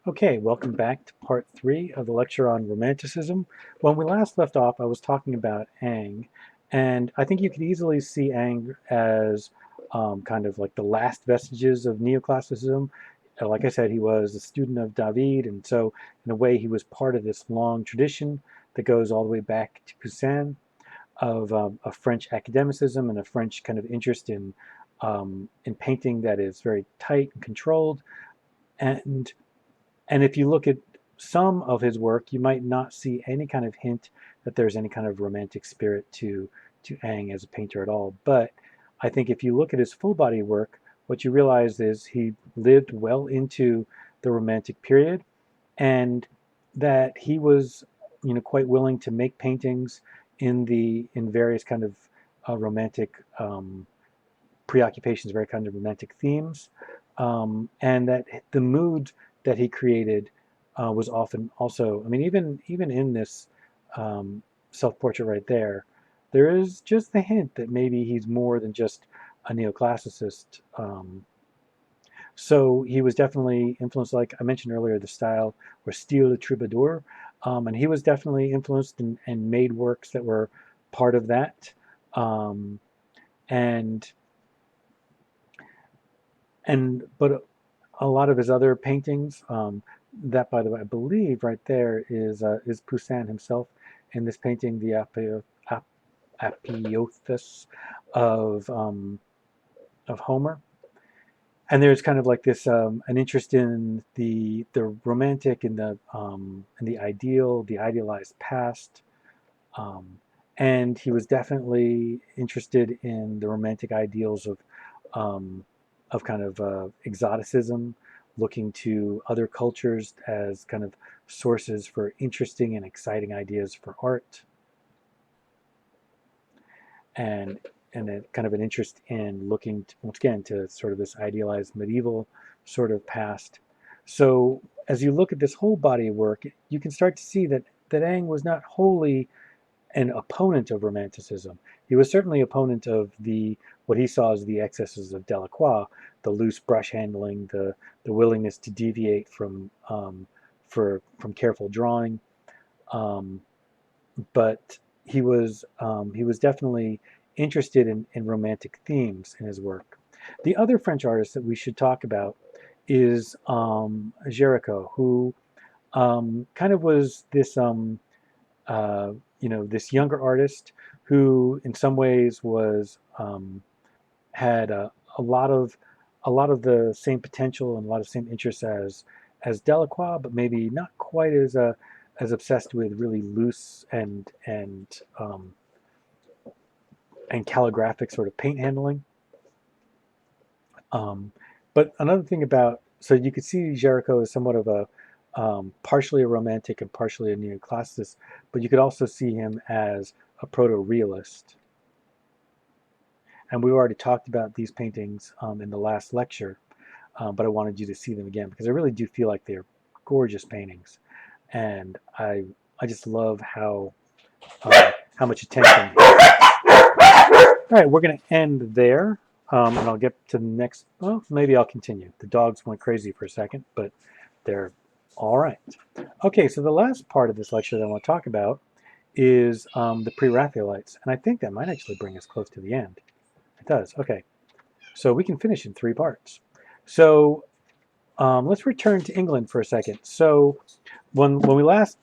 Okay, welcome back to part 3 of the lecture on Romanticism. When we last left off, I was talking about Ang, and I think you could easily see Ang as kind of like the last vestiges of Neoclassicism. Like I said, he was a student of David, and so in a way he was part of this long tradition that goes all the way back to Poussin of French academicism and a French kind of interest in painting that is very tight and controlled. And and if you look at some of his work, you might not see any kind of hint that there's any kind of romantic spirit to Ang as a painter at all. But I think if you look at his full body work, what you realize is he lived well into the Romantic period, and that he was, quite willing to make paintings in various kind of romantic preoccupations, very kind of romantic themes, and that the mood that he created was often also. I mean, even in this self-portrait right there, there is just the hint that maybe he's more than just a neoclassicist. So he was definitely influenced, like I mentioned earlier, the style or style de troubadour, and he was definitely influenced and made works that were part of that. Um, and but a lot of his other paintings, that by the way, I believe right there is Poussin himself in this painting, the Apotheosis of Homer. And there's kind of like this an interest in the romantic and the ideal, the idealized past. Um, and he was definitely interested in the romantic ideals um, of kind of exoticism, looking to other cultures as kind of sources for interesting and exciting ideas for art, and a kind of an interest in looking to, once again, to sort of this idealized medieval sort of past. So as you look at this whole body of work, you can start to see that Ang was not wholly an opponent of Romanticism. He was certainly an opponent of the what he saw as the excesses of Delacroix, the loose brush handling, the willingness to deviate from careful drawing. Um, but he was definitely interested in romantic themes in his work. The other French artist that we should talk about is Géricault, who kind of was this this younger artist who, in some ways, was had a lot of the same potential and a lot of same interests as Delacroix, but maybe not quite as obsessed with really loose and calligraphic sort of paint handling. Um, but another thing about, so you could see Jericho as somewhat of a partially a romantic and partially a neoclassicist, but you could also see him as a proto-realist. And we already talked about these paintings in the last lecture, but I wanted you to see them again because I really do feel like they're gorgeous paintings, and I just love how much attention. All right, we're going to end there, and I'll get to the next. Well, maybe I'll continue. The dogs went crazy for a second, but they're all right. Okay, so the last part of this lecture that I want to talk about is the PreRaphaelites, and I think that might actually bring us close to the end. It does. Okay, so we can finish in 3 parts. So let's return to England for a second. So when we last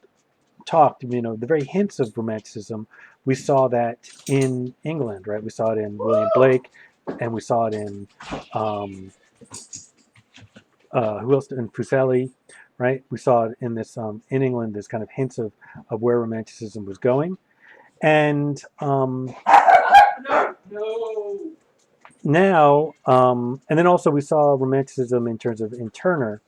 talked, the very hints of Romanticism, we saw that in England, right? We saw it in William Blake, and we saw it in who else? In Fuseli, right? We saw it in this in England. There's kind of hints of where Romanticism was going, and now, and then also we saw Romanticism in terms of in Turner.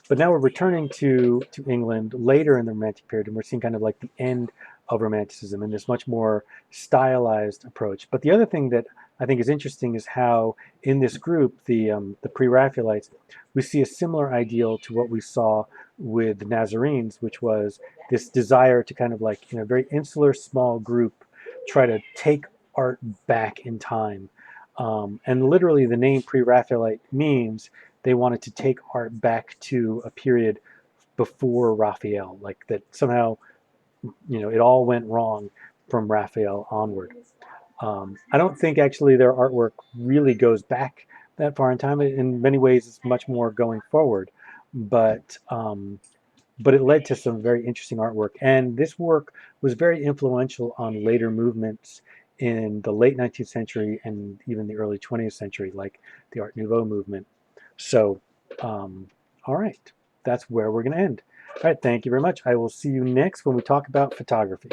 But now we're returning to England later in the Romantic period, and we're seeing kind of like the end of Romanticism in this much more stylized approach. But the other thing that I think is interesting is how in this group, the Pre-Raphaelites, we see a similar ideal to what we saw with the Nazarenes, which was this desire to kind of like in a very insular, small group, try to take art back in time. And literally, the name Pre-Raphaelite means they wanted to take art back to a period before Raphael, like that somehow, it all went wrong from Raphael onward. I don't think actually their artwork really goes back that far in time. In many ways, it's much more going forward, but but it led to some very interesting artwork. And this work was very influential on later movements in the late 19th century and even the early 20th century, like the Art Nouveau movement. So, all right, that's where we're going to end. All right, thank you very much. I will see you next when we talk about photography.